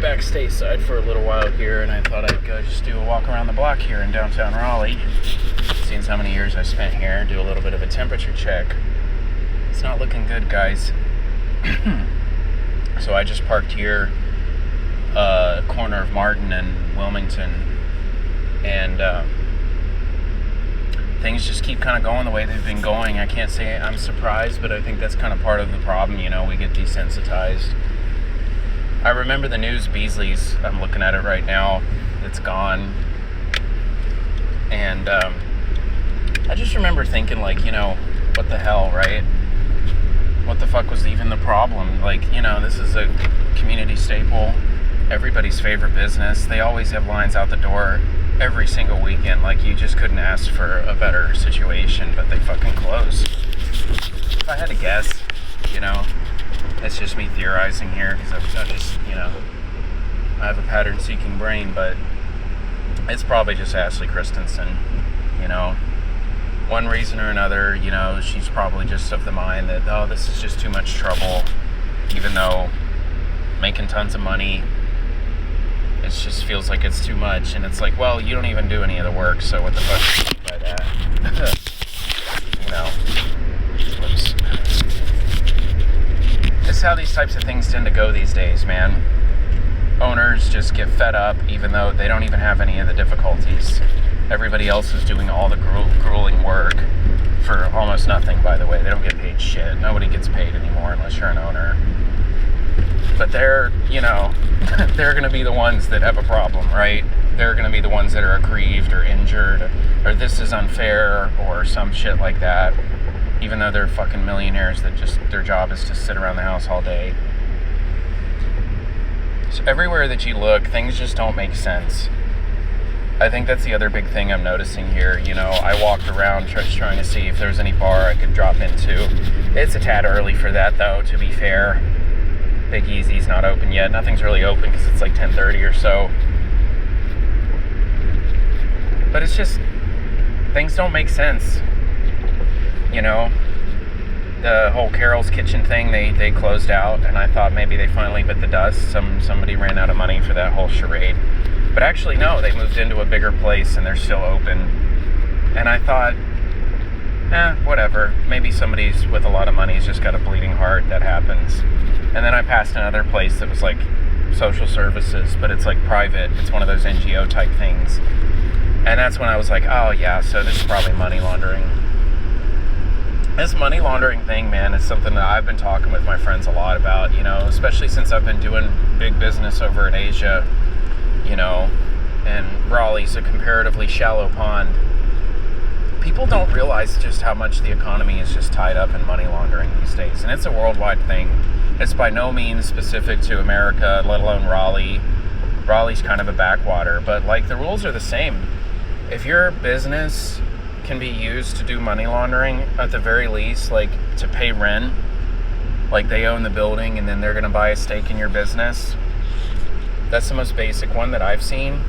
back stateside for a little while here, and I thought I'd go just do a walk around the block here in downtown Raleigh. Seeing how many years I spent here, do a little bit of a temperature check. It's not looking good, guys. So I just parked here, corner of Martin and Wilmington, and things just keep kind of going the way they've been going. I can't say I'm surprised, but I think that's kind of part of the problem. You know, we get desensitized. I remember the news, Beasley's, I'm looking at it right now, it's gone. And I just remember thinking, like, you know, what the hell, right? What the fuck was even the problem? Like, you know, this is a community staple, everybody's favorite business. They always have lines out the door every single weekend. Like, you just couldn't ask for a better situation, but they fucking close. If I had to guess, you know, that's just me theorizing here, because I just, you know, I have a pattern-seeking brain, but it's probably just Ashley Christensen, you know. One reason or another, you know, she's probably just of the mind that, oh, this is just too much trouble, even though making tons of money, it just feels like it's too much. And it's like, well, you don't even do any of the work, so what the fuck do you mean by that? You know, whoops. This is how these types of things tend to go these days, man. Owners just get fed up, even though they don't even have any of the difficulties. Everybody else is doing all the grueling work for almost nothing, by the way. They don't get paid shit. Nobody gets paid anymore unless you're an owner. But they're, you know, they're going to be the ones that have a problem, right? They're going to be the ones that are aggrieved or injured, or this is unfair, or some shit like that. Even though they're fucking millionaires that just, their job is to sit around the house all day. So everywhere that you look, things just don't make sense. I think that's the other big thing I'm noticing here. You know, I walked around just trying to see if there's any bar I could drop into. It's a tad early for that, though, to be fair. Big Easy's not open yet. Nothing's really open because it's like 10:30 or so. But it's just, things don't make sense. You know, the whole Carol's Kitchen thing, they closed out, and I thought maybe they finally bit the dust. Somebody ran out of money for that whole charade. But actually, no, they moved into a bigger place, and they're still open. And I thought, whatever. Maybe somebody's with a lot of money has just got a bleeding heart. That happens. And then I passed another place that was like social services, but it's like private. It's one of those NGO type things. And that's when I was like, oh yeah, so this is probably money laundering. This money laundering thing, man, is something that I've been talking with my friends a lot about, you know, especially since I've been doing big business over in Asia, you know, and Raleigh's a comparatively shallow pond. People don't realize just how much the economy is just tied up in money laundering these days, and it's a worldwide thing. It's by no means specific to America, let alone Raleigh. Raleigh's kind of a backwater, but like the rules are the same. If your business can be used to do money laundering, at the very least, like to pay rent, like they own the building and then they're going to buy a stake in your business, that's the most basic one that I've seen,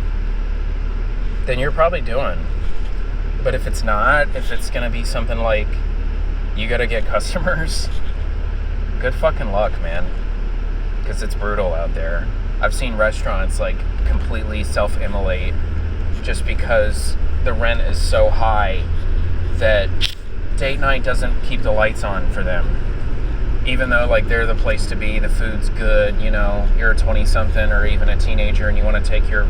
then you're probably doing. But if it's not, if it's going to be something like you got to get customers, good fucking luck, man, because it's brutal out there. I've seen restaurants like completely self-immolate just because the rent is so high that date night doesn't keep the lights on for them. Even though like they're the place to be, the food's good, you know, you're a 20-something or even a teenager and you want to take your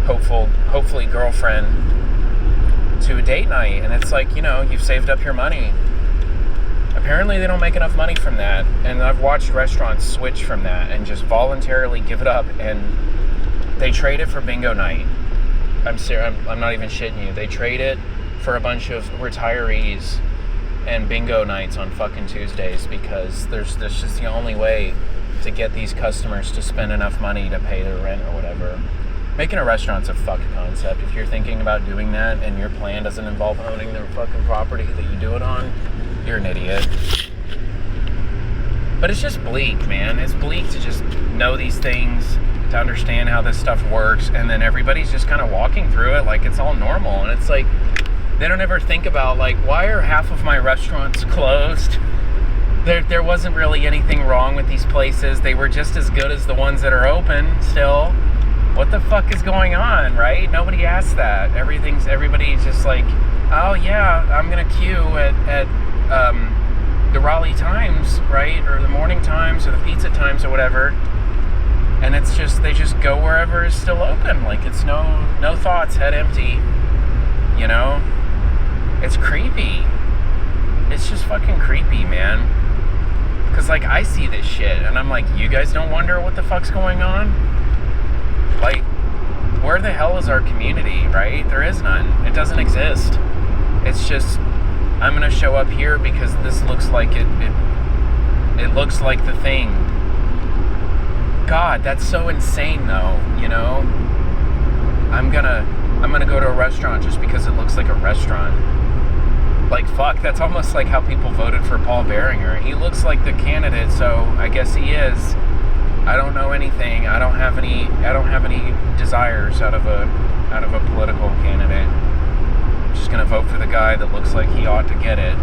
hopefully girlfriend to a date night, and it's like, you know, you've saved up your money. Apparently they don't make enough money from that, and I've watched restaurants switch from that and just voluntarily give it up, and they trade it for bingo night. I'm not even shitting you. They trade it for a bunch of retirees and bingo nights on fucking Tuesdays, because that's just the only way to get these customers to spend enough money to pay their rent or whatever. Making a restaurant's a fucked concept. If you're thinking about doing that and your plan doesn't involve owning the fucking property that you do it on, you're an idiot. But it's just bleak, man. It's bleak to just know these things, to understand how this stuff works, and then everybody's just kind of walking through it like it's all normal. And it's like, they don't ever think about, like, why are half of my restaurants closed? there wasn't really anything wrong with these places. They were just as good as the ones that are open still. What the fuck is going on, right? Nobody asked that. Everybody's just like, oh yeah, I'm gonna queue at the Raleigh Times, right? Or the Morning Times or the Pizza Times or whatever. And it's just, they just go wherever is still open. Like, it's no thoughts, head empty. You know? It's creepy. It's just fucking creepy, man. Because, like, I see this shit, and I'm like, you guys don't wonder what the fuck's going on? Like, where the hell is our community, right? There is none. It doesn't exist. It's just, I'm gonna show up here because this looks like it looks like the thing. God, that's so insane, though, you know? I'm gonna go to a restaurant just because it looks like a restaurant. Like, fuck, that's almost like how people voted for Paul Behringer. He looks like the candidate, so I guess he is. I don't know anything. I don't have any desires out of a political candidate. I'm just gonna vote for the guy that looks like he ought to get it.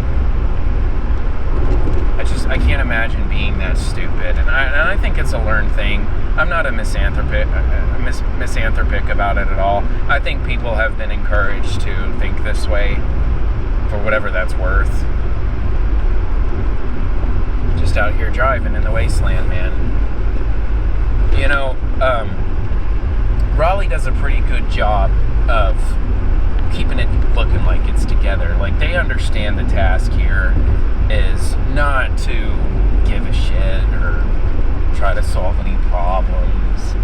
I can't imagine being that stupid, and I think it's a learned thing. I'm not a misanthropic about it at all. I think people have been encouraged to think this way, for whatever that's worth. Just out here driving in the wasteland, man. You know, Raleigh does a pretty good job of keeping it looking like it's together. Like, they understand the task here is not to give a shit or try to solve any problems.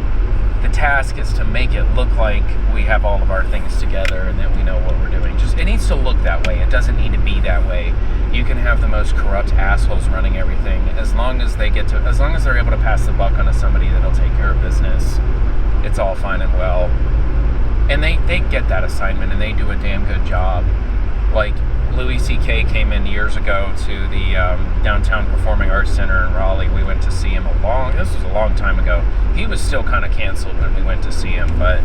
The task is to make it look like we have all of our things together and that we know what we're doing. Just, it needs to look that way. It doesn't need to be that way. You can have the most corrupt assholes running everything, as long as they're able to pass the buck onto somebody that'll take care of business. It's all fine and well. And they get that assignment, and they do a damn good job. Like, Louis C.K. came in years ago to the Downtown Performing Arts Center in Raleigh. We went to see him this was a long time ago. He was still kind of canceled when we went to see him, but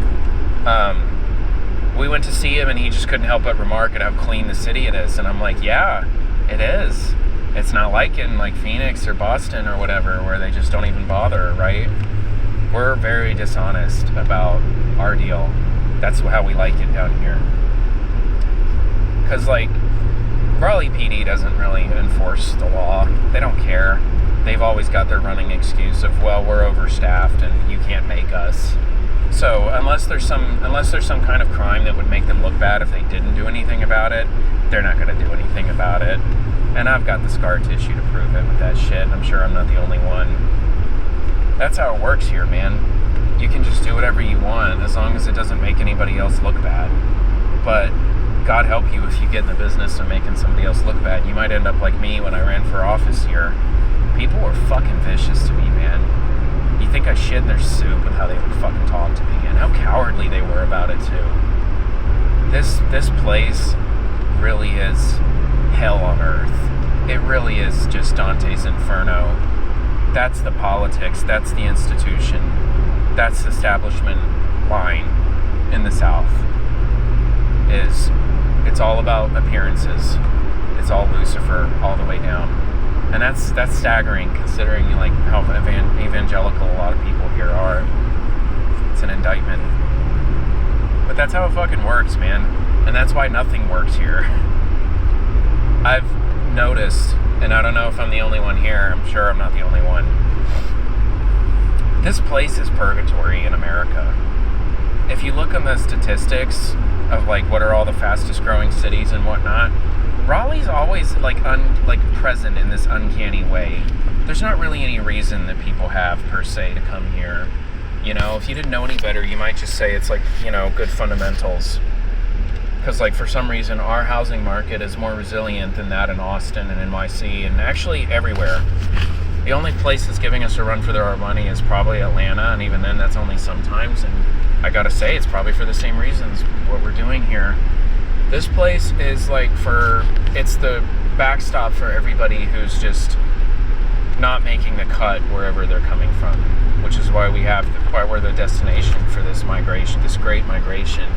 we went to see him, and he just couldn't help but remark at how clean the city it is. And I'm like, yeah, it is. It's not like in like Phoenix or Boston or whatever, where they just don't even bother, right? We're very dishonest about our deal. That's how we like it down here. Because, like, Raleigh PD doesn't really enforce the law. They don't care. They've always got their running excuse of, well, we're overstaffed and you can't make us. So unless there's some kind of crime that would make them look bad if they didn't do anything about it, they're not going to do anything about it. And I've got the scar tissue to prove it with that shit. I'm sure I'm not the only one. That's how it works here, man. You can just do whatever you want as long as it doesn't make anybody else look bad. But God help you if you get in the business of making somebody else look bad. You might end up like me when I ran for office here. People were fucking vicious to me, man. You think I shit in their soup with how they would fucking talk to me and how cowardly they were about it too. This place really is hell on earth. It really is just Dante's Inferno. That's the politics. That's the institution. That's the establishment line in the South. It's all about appearances. It's all Lucifer all the way down. And that's staggering, considering like how evangelical a lot of people here are. It's an indictment. But that's how it fucking works, man. And that's why nothing works here. I've noticed, and I don't know if I'm the only one here, I'm sure I'm not the only one. This place is purgatory in America. If you look on the statistics of like what are all the fastest growing cities and whatnot, Raleigh's always like present in this uncanny way. There's not really any reason that people have per se to come here. You know, if you didn't know any better, you might just say it's like, you know, good fundamentals. Because like for some reason our housing market is more resilient than that in Austin and NYC and actually everywhere. The only place that's giving us a run for our money is probably Atlanta, and even then that's only sometimes, and I gotta say it's probably for the same reasons what we're doing here. This place is like it's the backstop for everybody who's just not making the cut wherever they're coming from, which is why we're the destination for this migration, this great migration,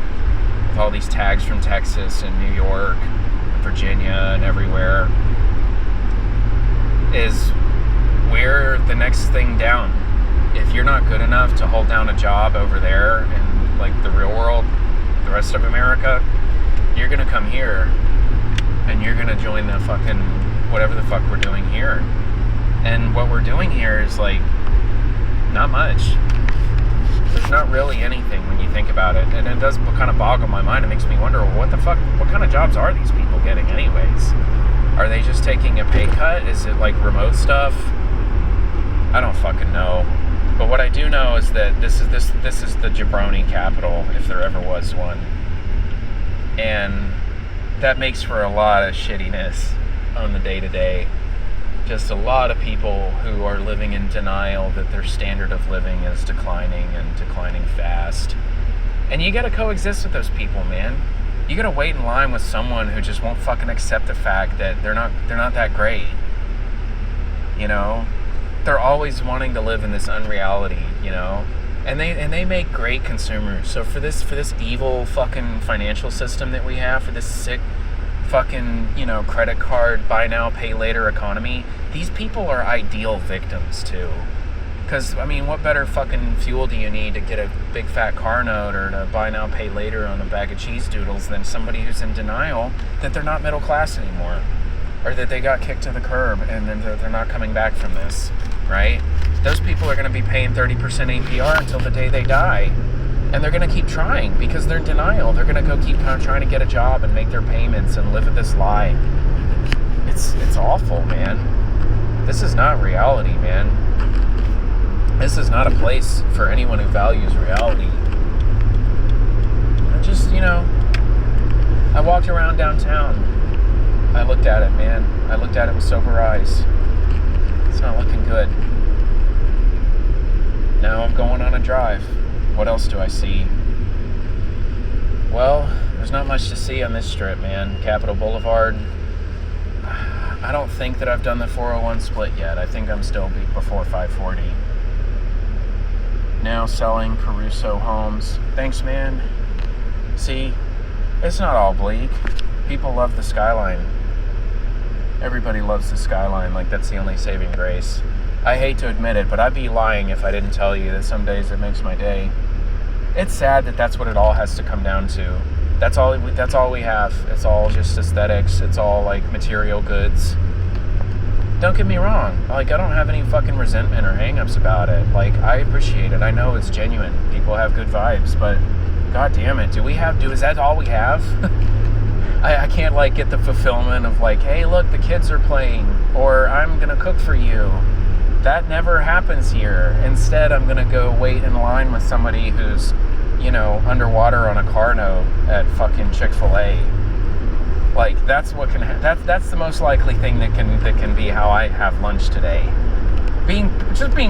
with all these tags from Texas and New York, and Virginia, and everywhere. is we're the next thing down. If you're not good enough to hold down a job over there in like the real world, the rest of America, you're gonna come here and you're gonna join the fucking whatever the fuck we're doing here. And what we're doing here is like not much. There's not really anything when you think about it, and it does kind of boggle my mind. It makes me wonder, well, what the fuck, what kind of jobs are these people getting anyways? Are they just taking a pay cut? Is it like remote stuff? I don't fucking know. But what I do know is that this is the jabroni capital, if there ever was one. And that makes for a lot of shittiness on the day-to-day. Just a lot of people who are living in denial that their standard of living is declining and declining fast. And you gotta coexist with those people, man. You gotta wait in line with someone who just won't fucking accept the fact that they're not that great. You know? They're always wanting to live in this unreality, you know? And they make great consumers. So for this evil fucking financial system that we have, for this sick fucking, you know, credit card buy now pay later economy, these people are ideal victims too. Because I mean, what better fucking fuel do you need to get a big fat car note or to buy now pay later on a bag of cheese doodles than somebody who's in denial that they're not middle class anymore, or that they got kicked to the curb and then they're not coming back from this, right? Those people are going to be paying 30% APR until the day they die. And they're going to keep trying because they're in denial. They're going to go keep trying to get a job and make their payments and live with this lie. It's awful, man. This is not reality, man. This is not a place for anyone who values reality. I just, you know, I walked around downtown. I looked at it, man. I looked at it with sober eyes. It's not looking good. Now I'm going on a drive. What else do I see? Well, there's not much to see on this strip, man. Capitol Boulevard. I don't think that I've done the 401 split yet. I think I'm still before 540. Now selling Caruso homes. Thanks, man. See, it's not all bleak. People love the skyline. Everybody loves the skyline. Like, that's the only saving grace. I hate to admit it, but I'd be lying if I didn't tell you that some days it makes my day. It's sad that that's what it all has to come down to. That's all we have. It's all just aesthetics. It's all like material goods. Don't get me wrong. Like, I don't have any fucking resentment or hang-ups about it. Like, I appreciate it. I know it's genuine. People have good vibes, but god damn it, is that all we have? I can't like get the fulfillment of like, hey, look, the kids are playing, or I'm gonna cook for you. That never happens here. Instead, I'm gonna go wait in line with somebody who's, you know, underwater on a car note at fucking Chick-fil-A. Like, that's what can that's the most likely thing that can be how I have lunch today. Being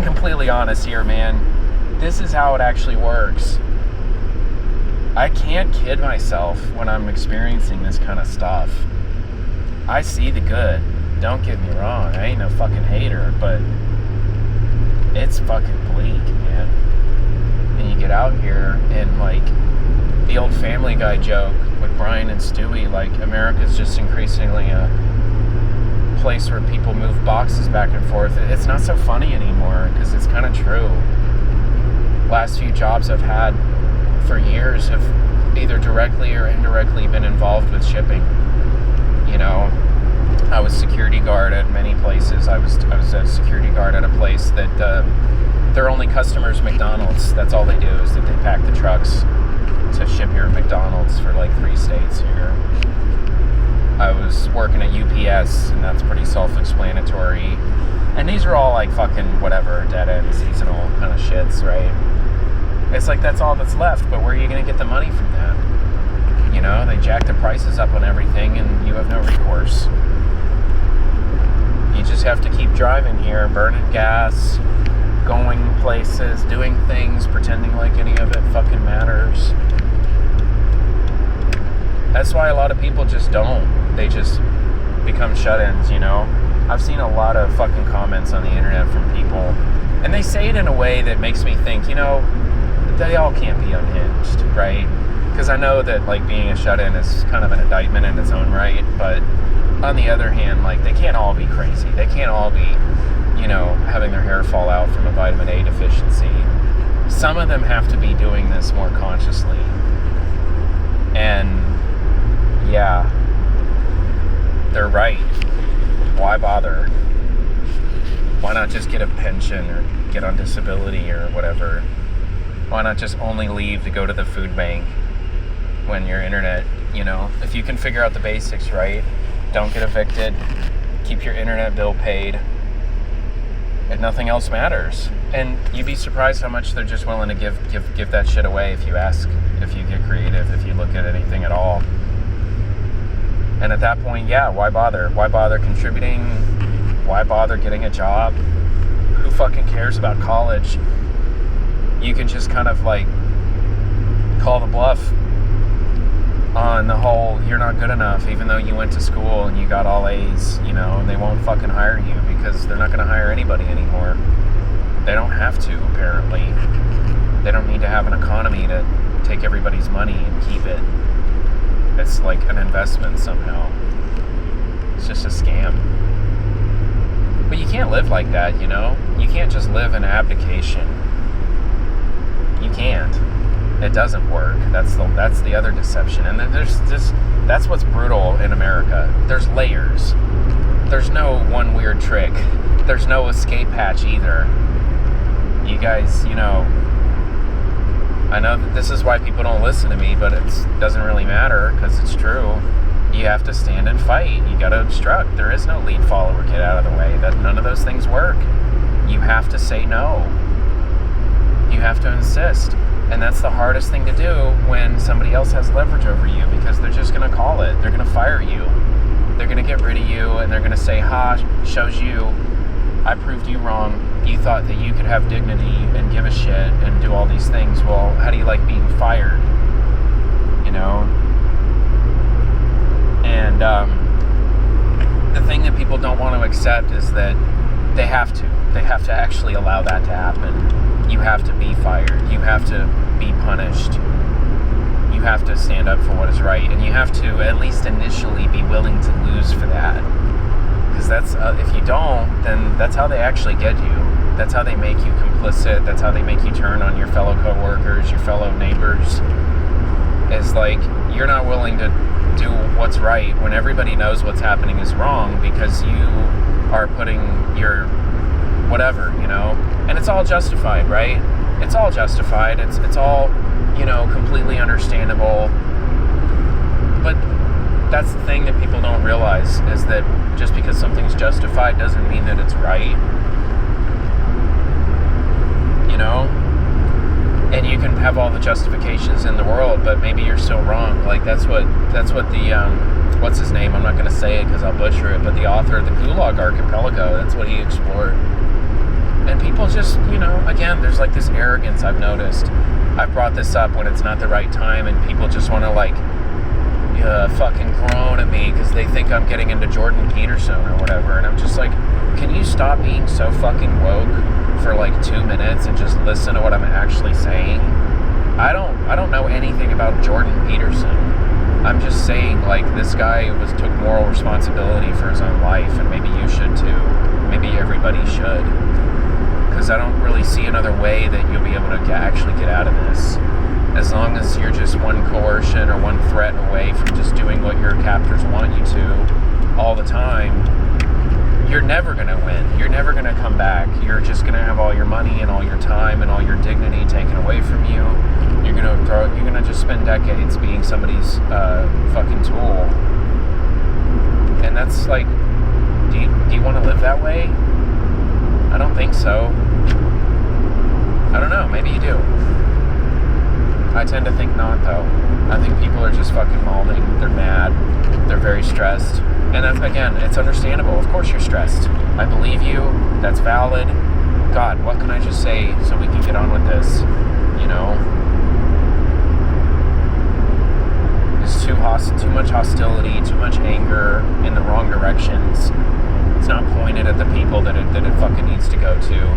completely honest here, man. This is how it actually works. I can't kid myself when I'm experiencing this kind of stuff. I see the good. Don't get me wrong. I ain't no fucking hater, but it's fucking bleak, man. And you get out here and like the old Family Guy joke with Brian and Stewie, like America's just increasingly a place where people move boxes back and forth. It's not so funny anymore because it's kind of true. Last few jobs I've had for years have either directly or indirectly been involved with shipping. You know, I was security guard at many places. I was a security guard at a place that their only customers McDonald's. That's all they do is that they pack the trucks to ship your McDonald's for like 3 states here. I was working at UPS, and that's pretty self-explanatory. And these are all like fucking whatever, dead-end, seasonal kind of shits, right? It's like that's all that's left, but where are you going to get the money from that? You know, they jack the prices up on everything, and you have no recourse. You just have to keep driving here, burning gas, going places, doing things, pretending like any of it fucking matters. That's why a lot of people just don't. They just become shut-ins, you know? I've seen a lot of fucking comments on the internet from people, and they say it in a way that makes me think, you know, they all can't be unhinged, right? Because I know that, like, being a shut-in is kind of an indictment in its own right, but on the other hand, like, they can't all be crazy. They can't all be, having their hair fall out from a vitamin A deficiency. Some of them have to be doing this more consciously. And, yeah, they're right. Why bother? Why not just get a pension or get on disability or whatever? Why not just only leave to go to the food bank when your internet, if you can figure out the basics, right? Don't get evicted, keep your internet bill paid, and nothing else matters. And you'd be surprised how much they're just willing to give that shit away if you ask, if you get creative, if you look at anything at all. And at that point, yeah, why bother? Why bother contributing? Why bother getting a job? Who fucking cares about college? You can just kind of like call the bluff on the whole, you're not good enough, even though you went to school and you got all A's, and they won't fucking hire you because they're not going to hire anybody anymore. They don't have to, apparently. They don't need to have an economy to take everybody's money and keep it. It's like an investment somehow. It's just a scam. But you can't live like that, You can't just live in abdication. You can't. It doesn't work. That's the other deception. And then that's what's brutal in America. There's layers. There's no one weird trick. There's no escape hatch either. You guys, I know that this is why people don't listen to me, but it doesn't really matter because it's true. You have to stand and fight. You got to obstruct. There is no lead follower, get out of the way. None of those things work. You have to say no. You have to insist. And that's the hardest thing to do when somebody else has leverage over you, because they're just going to call it. They're going to fire you. They're going to get rid of you, and they're going to say, shows you, I proved you wrong. You thought that you could have dignity and give a shit and do all these things. Well, how do you like being fired? And the thing that people don't want to accept is that they have to. They have to actually allow that to happen. You have to be fired. You have to be punished. You have to stand up for what is right. And you have to, at least initially, be willing to lose for that. Because that's, if you don't, then that's how they actually get you. That's how they make you complicit. That's how they make you turn on your fellow coworkers, your fellow neighbors. It's like, you're not willing to do what's right when everybody knows what's happening is wrong, because you are putting your whatever, and it's all justified, right? It's all justified. It's all, completely understandable. But that's the thing that people don't realize, is that just because something's justified doesn't mean that it's right. And you can have all the justifications in the world, but maybe you're still wrong. Like that's what the what's his name? I'm not going to say it because I'll butcher it. But the author of the Gulag Archipelago, that's what he explored. And people just, again, there's like this arrogance I've noticed. I've brought this up when it's not the right time, and people just want to fucking groan at me because they think I'm getting into Jordan Peterson or whatever. And I'm just like, can you stop being so fucking woke for like 2 minutes and just listen to what I'm actually saying? I don't know anything about Jordan Peterson. I'm just saying, like, this guy took moral responsibility for his own life, and maybe you should too. Maybe everybody should. Because I don't really see another way that you'll be able to actually get out of this. As long as you're just one coercion or one threat away from just doing what your captors want you to all the time, you're never going to win. You're never going to come back. You're just going to have all your money and all your time and all your dignity taken away from you. You're going to just spend decades being somebody's fucking tool. And that's like, do you want to live that way? I don't think so. I don't know. Maybe you do. I tend to think not, though. I think people are just fucking malding. They're mad. They're very stressed. And that's, again, it's understandable. Of course you're stressed. I believe you. That's valid. God, what can I just say so we can get on with this? There's too much hostility, too much anger in the wrong directions. It's not pointed at the people that it fucking needs to go to.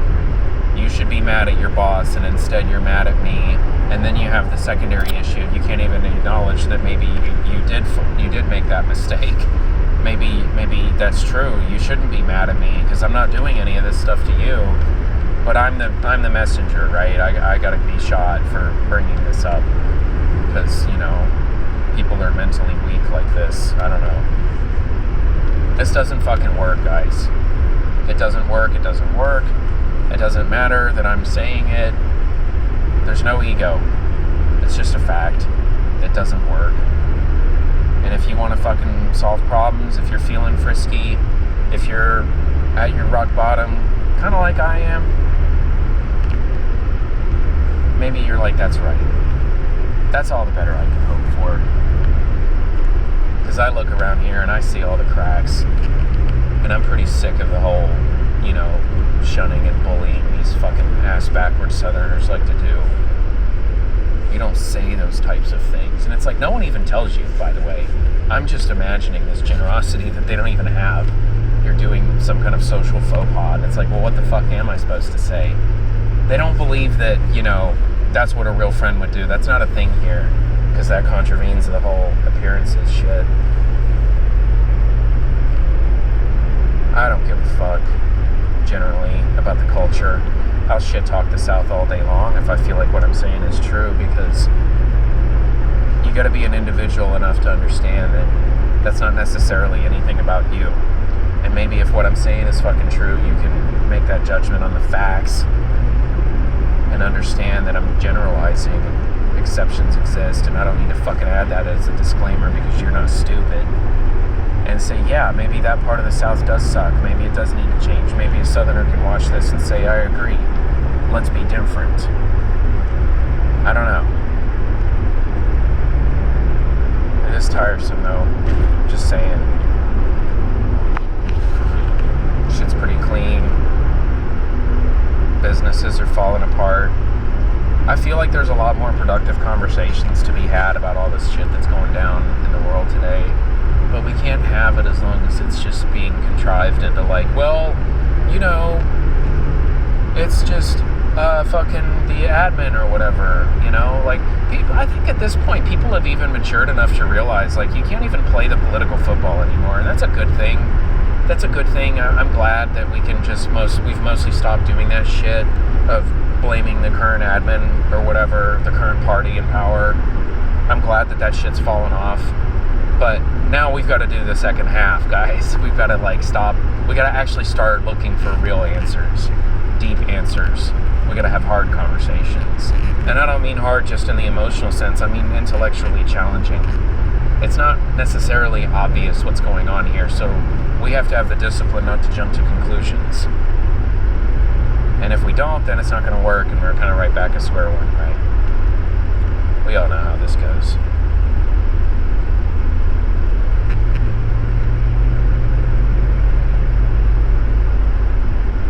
You should be mad at your boss, and instead you're mad at me. And then you have the secondary issue. You can't even acknowledge that maybe you did make that mistake. maybe that's true. You shouldn't be mad at me because I'm not doing any of this stuff to you. But I'm the messenger, right? I gotta be shot for bringing this up because, you know, people are mentally weak like this. I don't know. This doesn't fucking work, guys. It doesn't work. It doesn't work. It doesn't matter that I'm saying it. There's no ego. It's just a fact. It doesn't work. And if you want to fucking solve problems, if you're feeling frisky, if you're at your rock bottom, kind of like I am, maybe you're like, that's right. That's all the better I can hope for. Because I look around here and I see all the cracks. And I'm pretty sick of the whole, you know, shunning and bullying these fucking ass-backwards Southerners like to do. You don't say those types of things. And it's like, no one even tells you, by the way. I'm just imagining this generosity that they don't even have. You're doing some kind of social faux pas. And it's like, well, what the fuck am I supposed to say? They don't believe that, you know, that's what a real friend would do. That's not a thing here. Because that contravenes the whole appearances shit. I don't give a fuck, generally, about the culture. I'll shit talk the South all day long if I feel like what I'm saying is true, because you gotta be an individual enough to understand that that's not necessarily anything about you. And maybe if what I'm saying is fucking true, you can make that judgment on the facts and understand that I'm generalizing and exceptions exist, and I don't need to fucking add that as a disclaimer because you're not stupid. And say, yeah, maybe that part of the South does suck. Maybe it does need to change. Maybe a Southerner can watch this and say, I agree. Let's be different. I don't know. It is tiresome, though. Just saying. Shit's pretty clean. Businesses are falling apart. I feel like there's a lot more productive conversations to be had about all this shit that's going down in the world today. But we can't have it as long as it's just being contrived into like, well, you know, it's just fucking the admin or whatever, you know? Like, people, I think at this point, people have even matured enough to realize, like, you can't even play the political football anymore, and that's a good thing. That's a good thing. I'm glad that we can just we've mostly stopped doing that shit of blaming the current admin or whatever, the current party in power. I'm glad that that shit's fallen off. But now we've got to do the second half, guys. We've got to like stop. We got to actually start looking for real answers, deep answers. We got to have hard conversations. And I don't mean hard just in the emotional sense. I mean intellectually challenging. It's not necessarily obvious what's going on here, so we have to have the discipline not to jump to conclusions. And if we don't, then it's not going to work, and we're kind of right back at square one, right? We all know how this goes.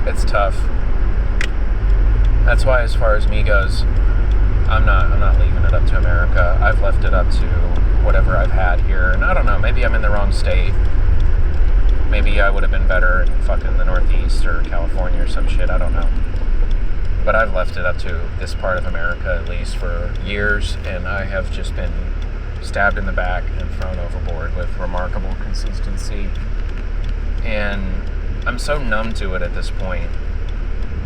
It's tough. That's why, as far as me goes, I'm not leaving it up to America. I've left it up to whatever I've had here. And I don't know, maybe I'm in the wrong state. Maybe I would have been better in fucking the Northeast or California or some shit. I don't know. But I've left it up to this part of America, at least, for years. And I have just been stabbed in the back and thrown overboard with remarkable consistency. And I'm so numb to it at this point.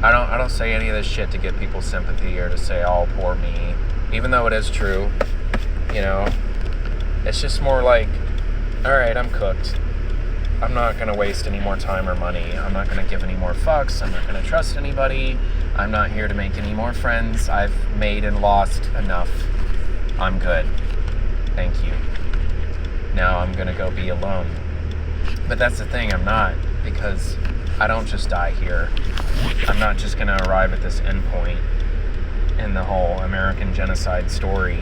I don't say any of this shit to get people's sympathy or to say, oh, poor me. Even though it is true, you know. It's just more like, alright, I'm cooked. I'm not going to waste any more time or money. I'm not going to give any more fucks. I'm not going to trust anybody. I'm not here to make any more friends. I've made and lost enough. I'm good. Thank you. Now I'm going to go be alone. But that's the thing, I'm not. Because I don't just die here. I'm not just going to arrive at this endpoint in the whole American genocide story.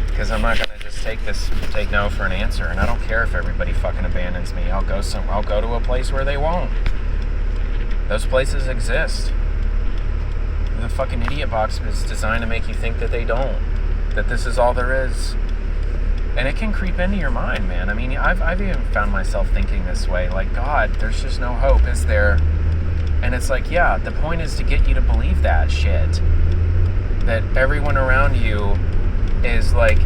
Because I'm not going to just take no for an answer. And I don't care if everybody fucking abandons me. I'll go to a place where they won't. Those places exist. The fucking idiot box is designed to make you think that they don't. That this is all there is. And it can creep into your mind, man. I mean, I've even found myself thinking this way. Like, God, there's just no hope, is there? And it's like, yeah, the point is to get you to believe that shit. That everyone around you is like,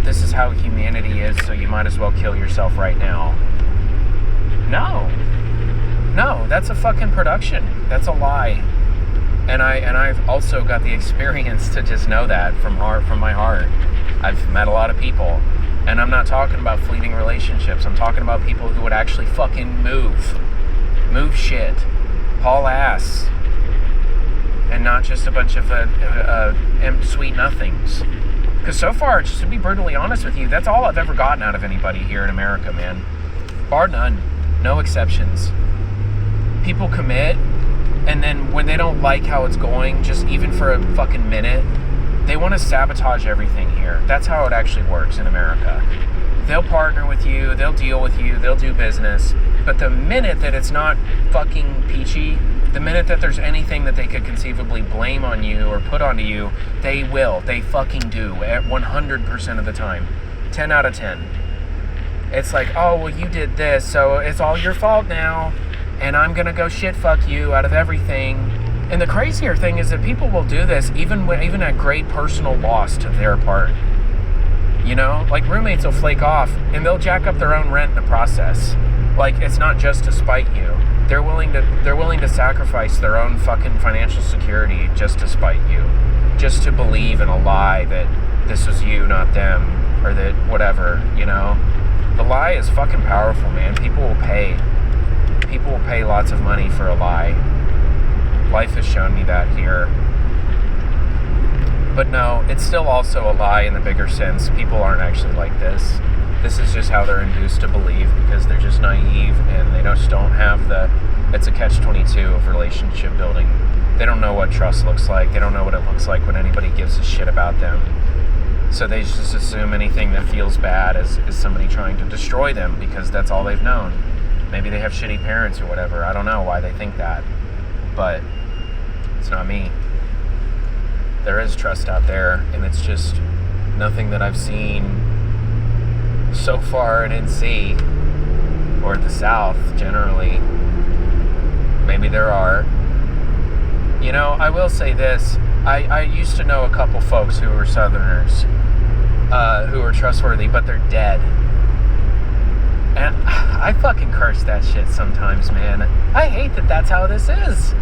this is how humanity is, so you might as well kill yourself right now. No, that's a fucking production. That's a lie. And I've also got the experience to just know that from my heart. I've met a lot of people, and I'm not talking about fleeting relationships. I'm talking about people who would actually fucking move shit, haul ass, and not just a bunch of sweet nothings. Because so far, just to be brutally honest with you, that's all I've ever gotten out of anybody here in America, man. Bar none, no exceptions. People commit, and then when they don't like how it's going, just even for a fucking minute, they want to sabotage everything here. That's how it actually works in America. They'll partner with you, they'll deal with you, they'll do business, but the minute that it's not fucking peachy, the minute that there's anything that they could conceivably blame on you or put onto you, they will. They fucking do, at 100% of the time. 10 out of 10. It's like, oh, well, you did this, so it's all your fault now, and I'm gonna go shit fuck you out of everything. And the crazier thing is that people will do this even at great personal loss to their part. Like roommates will flake off, and they'll jack up their own rent in the process. Like, it's not just to spite you. They're willing to sacrifice their own fucking financial security just to spite you, just to believe in a lie that this was you, not them, or that whatever. The lie is fucking powerful, man. People will pay lots of money for a lie. Life has shown me that here. But no, it's still also a lie in the bigger sense. People aren't actually like this. This is just how they're induced to believe because they're just naive and they just don't have it's a catch-22 of relationship building. They don't know what trust looks like. They don't know what it looks like when anybody gives a shit about them. So they just assume anything that feels bad is somebody trying to destroy them because that's all they've known. Maybe they have shitty parents or whatever. I don't know why they think that. But it's not me. There is trust out there, and it's just nothing that I've seen so far in NC or the South generally. Maybe there are. I will say this. I used to know a couple folks who were Southerners who were trustworthy, but they're dead. And I fucking curse that shit sometimes, man. I hate that that's how this is.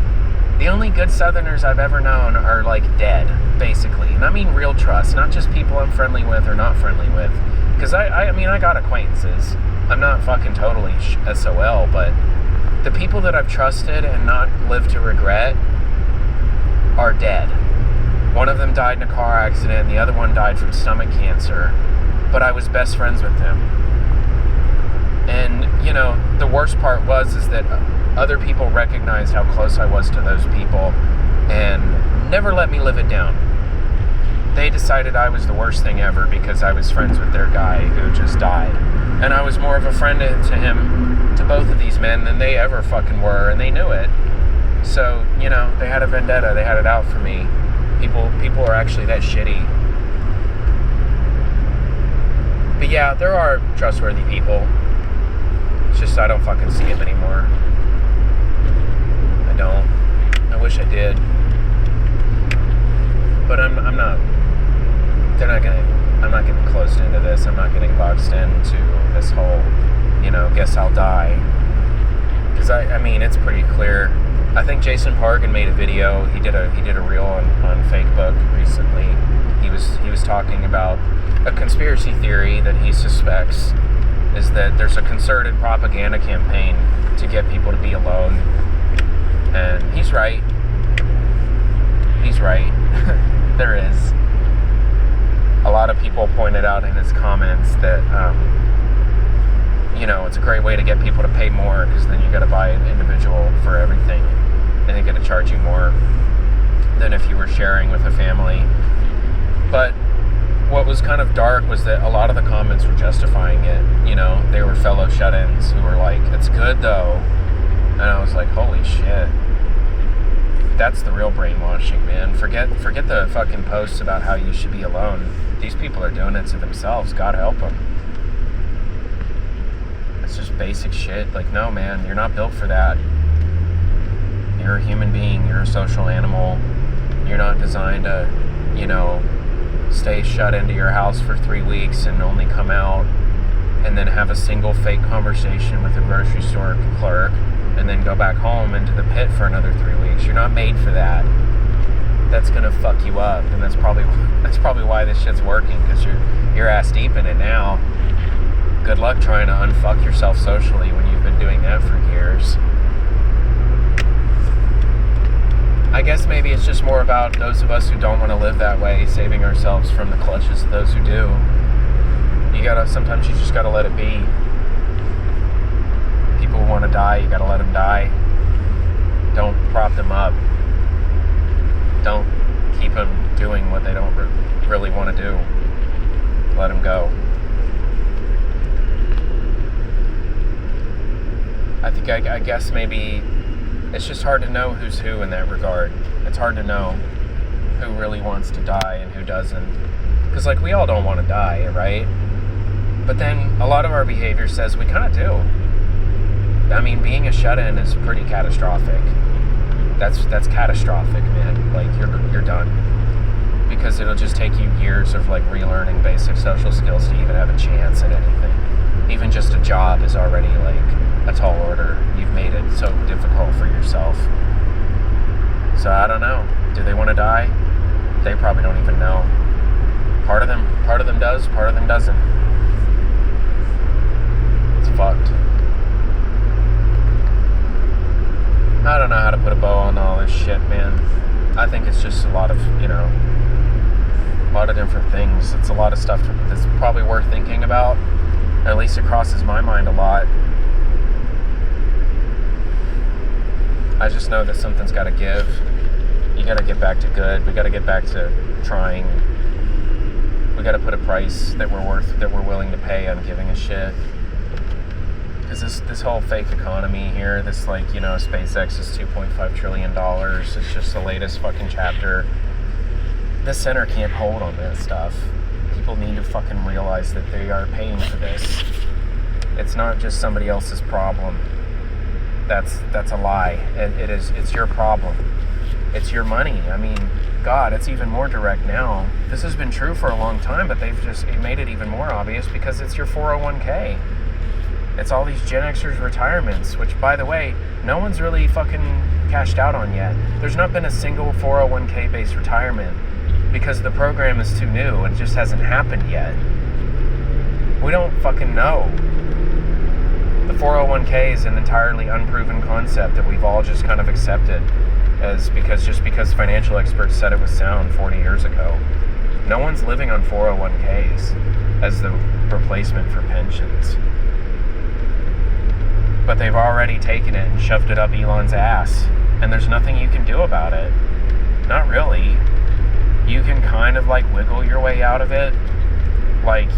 The only good Southerners I've ever known are, like, dead, basically. And I mean real trust, not just people I'm friendly with or not friendly with. Because, I got acquaintances. I'm not fucking totally SOL, but the people that I've trusted and not lived to regret are dead. One of them died in a car accident, and the other one died from stomach cancer. But I was best friends with them. And, the worst part is that other people recognized how close I was to those people and never let me live it down. They decided I was the worst thing ever because I was friends with their guy who just died. And I was more of a friend to both of these men than they ever fucking were, and they knew it. So, they had a vendetta. They had it out for me. People are actually that shitty. But yeah, there are trustworthy people. It's just I don't fucking see them anymore. I don't. I wish I did. But I'm not. I'm not getting closed into this. I'm not getting boxed into this whole, guess I'll die. Because it's pretty clear. I think Jason Pargan made a video. He did a reel on Facebook recently. He was talking about a conspiracy theory that he suspects is that there's a concerted propaganda campaign to get people to be alone. And he's right. He's right. There is. A lot of people pointed out in his comments that, it's a great way to get people to pay more because then you got to buy an individual for everything. And they got to charge you more than if you were sharing with a family. But what was kind of dark was that a lot of the comments were justifying it. They were fellow shut-ins who were like, it's good though. And I was like, holy shit. That's the real brainwashing, man. Forget the fucking posts about how you should be alone. These people are doing it to themselves. God help them. It's just basic shit. Like, no, man, you're not built for that. You're a human being. You're a social animal. You're not designed to, stay shut into your house for 3 weeks and only come out and then have a single fake conversation with a grocery store clerk and then go back home into the pit for another 3 weeks. You're not made for that. That's gonna fuck you up, and that's probably why this shit's working, because you're ass deep in it now. Good luck trying to unfuck yourself socially when you've been doing that for years. I guess maybe it's just more about those of us who don't want to live that way, saving ourselves from the clutches of those who do. Sometimes you just gotta let it be. People who want to die, you gotta let them die. Don't prop them up. Don't keep them doing what they don't really want to do. Let them go. I guess maybe it's just hard to know who's who in that regard. It's hard to know who really wants to die and who doesn't. Because, like, we all don't want to die, right? But then a lot of our behavior says we kind of do. I mean, being a shut-in is pretty catastrophic. That's catastrophic, man. Like, you're done. Because it'll just take you years of, like, relearning basic social skills to even have a chance at anything. Even just a job is already, like, a tall order. You've made it so difficult for yourself. So I don't know. Do they want to die? They probably don't even know. Part of them does, part of them doesn't. It's fucked. I don't know how to put a bow on all this shit, man. I think it's just a lot of different things. It's a lot of stuff that's probably worth thinking about. At least it crosses my mind a lot. I just know that something's got to give. You got to get back to good. We got to get back to trying. We got to put a price that we're willing to pay on giving a shit. Because this whole fake economy here, this, like, SpaceX is $2.5 trillion. It's just the latest fucking chapter. This center can't hold on that stuff. People need to fucking realize that they are paying for this. It's not just somebody else's problem. That's a lie. It's your problem. It's your money. I mean, God, it's even more direct now. This has been true for a long time, but they've just made it even more obvious because it's your 401k. It's all these Gen Xers retirements, which, by the way, no one's really fucking cashed out on yet. There's not been a single 401k based retirement because the program is too new and it just hasn't happened yet. We don't fucking know. The 401k is an entirely unproven concept that we've all just kind of accepted because financial experts said it was sound 40 years ago. No one's living on 401ks as the replacement for pensions. But they've already taken it and shoved it up Elon's ass. And there's nothing you can do about it. Not really. You can kind of, like, wiggle your way out of it. Like,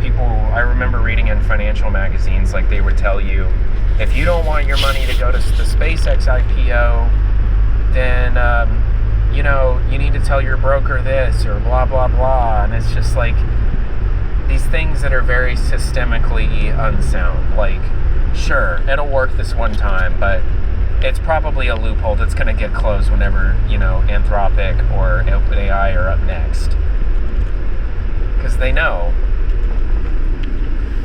people, I remember reading in financial magazines, like, they would tell you, if you don't want your money to go to the SpaceX IPO, then, you need to tell your broker this, or blah, blah, blah. And it's just, like, these things that are very systemically unsound. Like, sure, it'll work this one time, but it's probably a loophole that's going to get closed whenever, Anthropic or OpenAI are up next. Because they know.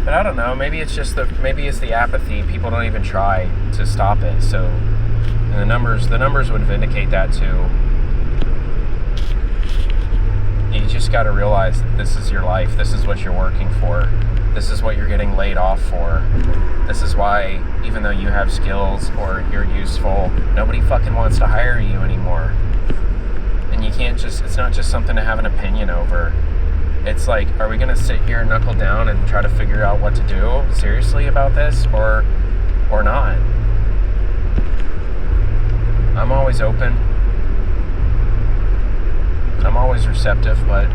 But I don't know, maybe it's the apathy. People don't even try to stop it. So, and the numbers would vindicate that too. You just got to realize that this is your life. This is what you're working for. This is what you're getting laid off for. This is why, even though you have skills or you're useful, nobody fucking wants to hire you anymore. And you can't it's not just something to have an opinion over. It's like, are we going to sit here and knuckle down and try to figure out what to do seriously about this or not? I'm always open. I'm always receptive, but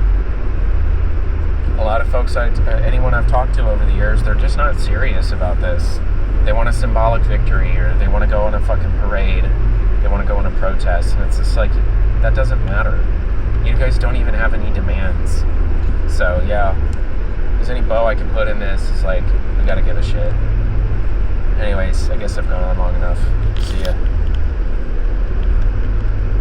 a lot of folks, anyone I've talked to over the years, they're just not serious about this. They want a symbolic victory, or they want to go on a fucking parade. They want to go on a protest, and it's just like, that doesn't matter. You guys don't even have any demands. So, yeah, if there's any bow I can put in this, it's like, we gotta give a shit. Anyways, I guess I've gone on long enough. See ya.